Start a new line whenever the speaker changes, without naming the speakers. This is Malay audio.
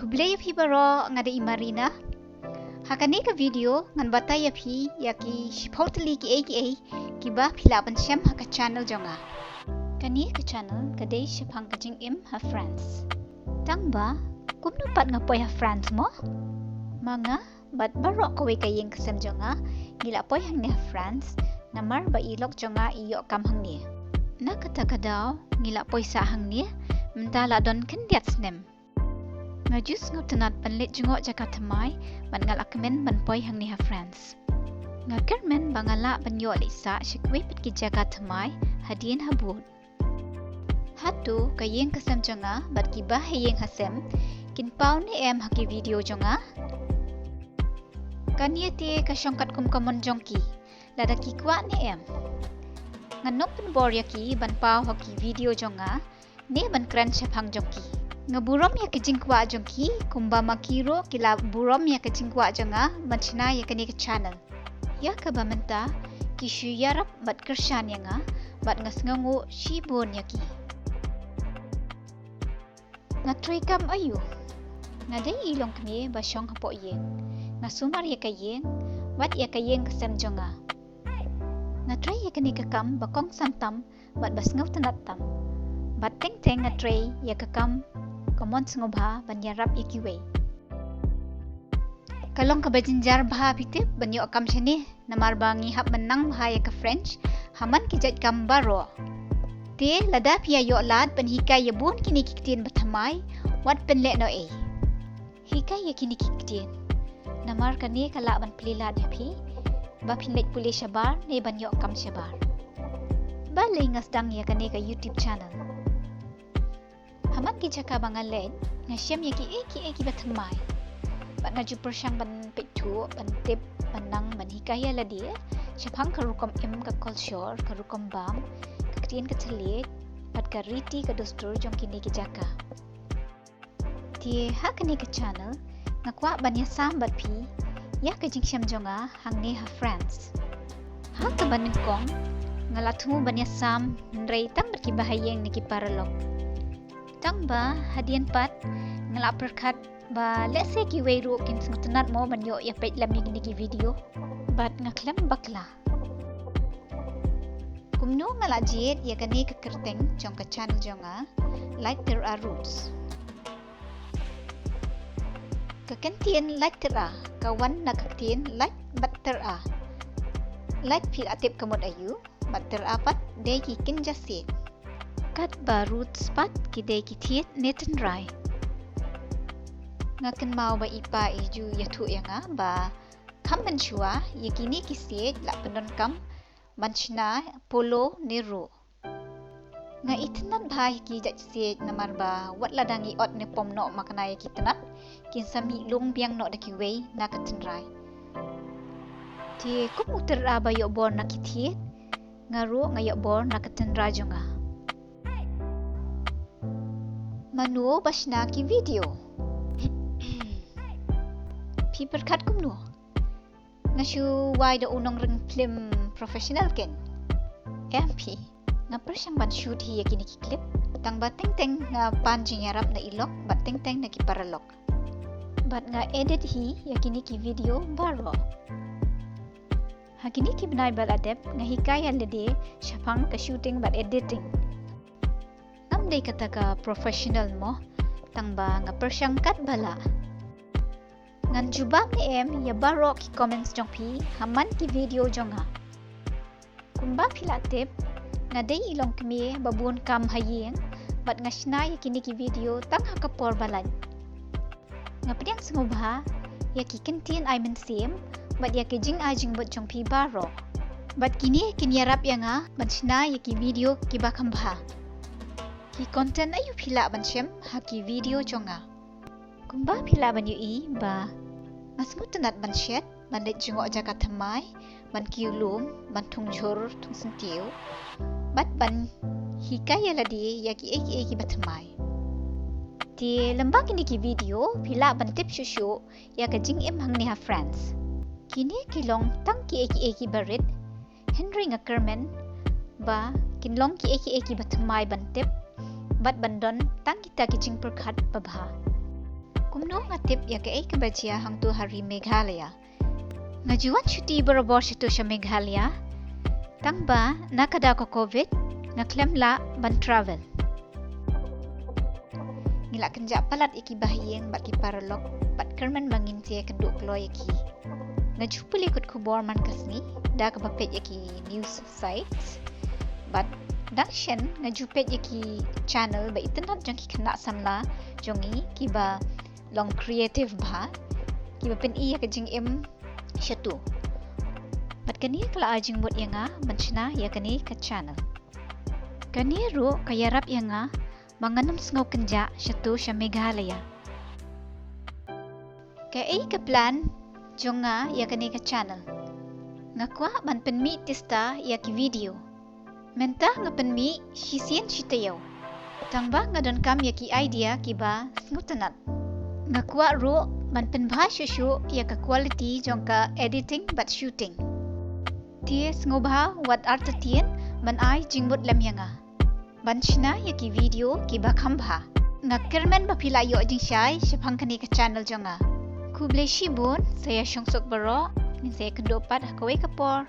Hublay phi baro ngada imarina. Hakani ka video ngan bataya phi yaki shipotli ki aka ki ba philaban syam haka channel jonga. Kani ka channel kadai shipang kajing im ha friends. Tang ba kumno pat ngapoy ha friends mo? Mga bat baro ko we kayeng kasem jonga gila poy hang ni ha friends namar ba ilok jonga iyo kam hang ni. Nakata kadaw ngila poy sa hang ni mentala don kendiat snem. Ngajus ngutenat panlit jengok jakatamai ban ngal akmen ban poy hang ni ha friends. Ngakermen bangala banyo lisa shikwe pit ki jakatamai hadien habut. Hatu kayeng kasem jonga bat ki ba hayeng hasem kin pau ni em haki video jonga. Kania tie ka syongkat kum kamon jongki lada ki kwa ni em. Nganop pen bor yaki ban pau haki video jonga ne ban kran syapang jongki. Ngaburom ya kejingkwa jongki kumba makiro kila burom ya kejingkwa jonga manchina ya kani ke channel. Ya ka bamenta kishu yarap bat kershan yanga bat ngasngangu shibon yaki. Ngatray kam ayu. Ngaday ilong kami basyong hapo yeng. Ngasumar ya kayeng bat ya kayeng kasem jonga. Ngatray ya kani kakam bakong santam bat basngaw tanatam. Bat teng ngatray ya kakam kamon sengobha banyarap ikiwe. Kalong kabajinjar bha pitip banyo akam shani namar bangi hap menang bha ya ka French haman kijat kam baro. Te lada pia yo lad ban hikai ya bun kini kiktin bathamai wat penle no e. Hikai ya kini kiktin. Namar kani kala ban pelilad ya pi ba pinlek puli syabar ne banyo akam syabar. Balay ngasdang ya kani ka YouTube channel. Haman ki jaka bangalet ngasyam yaki eki bathamai. Bat ngaju persyang ban pitu ban tip banang ban hikaya ladi syapang karukom im ka culture karukom bam kaktian ka celit bat ka riti ka dostur jong kini ki jaka. Tie hakani ka channel ngakwa ban ya sam bat pi ya ka jingsyam jonga hangni ha friends. Ha ka ban kong ngalathu ban ya sam nrei tam bat ki bahayeng ni ki paralok. Tang ba hadian pat ngelap perkat ba let's say ki weiru kin sengtenat mo banyo ya pet lam ni ki video bat ngaklam bakla kumno ngalajit ya kani ke kerteng jong ka channel jonga like there are roots kakentien like there are kawan na kakentien like but there are like pil atip kamot ayu but there are pat de ki kin jasit kat barut spat kidai kitiet neten rai ngaken mau ba ipa iju yatu yanga ba kam menchua yakini kisiet la penon kam manchna polo nero nga itnan bhai ki jat siet namar ba wat ladangi ot ne pomno makanai kitnat kin sami lung biang no daki wei na katen rai ti kum uter aba yo bor na kitiet ngaru ngayo bor na katen rajonga Manu basna ki video. Pi perkat kumno. Ngasyu wai da unong ring film professional ken. MP. Nga persyang ban shoot hi yakini ki clip. Tang ba teng nga panjing yarap na ilok, bat teng na ki paralok. Bat nga edit hi yakini ki video baro. Hakini ki benai bal adep nga hikaya lede syapang ka shooting bat editing. Day kata ka professional mo tangba nga persyang kat bala ngan jubam ni em ya baro ki comments jong pi haman ki video jonga kumba pilatip nga day ilong kami babun kam hayeng bat nga shnay kini ki video tang hakapor balan nga pediang sengubha ya ki kentin ay mensim bat ya ki jing ajing bot jong pi baro bat kini kinyarap ya nga bat shnay ki video ki bakambha ki konten ayu pila ban syem haki video jonga kumba pila ban yu i ba masngu tenat ban syet ban det jengok jaka thamai ban kiulum ban tungjur tung sentiu bat ban hikaya ladi yaki eki bathamai ti lembak ini ki video pila ban tip shushu ya ka jing im hang ni ha friends kini kilong tang ki eki barit Henry ngakermen ba kinlong ki eki bathamai ban tip bat bandon tang kita kicing perkat babha kumno Anu nga tip ya kay kabajiya hang tu hari Meghalaya. Ngajuan syuti berobor situ siya Meghalaya. Tangba nakada ko COVID, ngaklemla ban travel. Ngila kenja palat iki bahiyeng bat ki paralog, bat kerman manginti kenduk kloy iki. Ngaju puli kut kubor man kasni, da ka bapet iki news sites. But dangshen ngajupet yaki channel ba itenat jong ki kena samla jongi kiba long creative ba kiba pen iya ka jing im shatu bat kani kala ajing mut yanga manchna ya kani ka channel kani ro kayarap yanga manganam sngaw kenja shatu sha Meghalaya kay ka plan jonga ya kani ka channel ngakwa man pen mi tista ya ki video Menta nga penmi sisian sitayaw. Tangba nga don kam yaki idea kiba smutanat. Nga kuwa ro man penbha shushu yaka quality jong ka editing but shooting. Tie ngobha wat arta tien man ay jingbut lam yanga. Banchna yaki video kiba kambha. Nga kermen bapilayo jing syai syapang kani ka channel jonga. Kuble shibun saya syongsok baro ni saya kendopat hakaway kapor.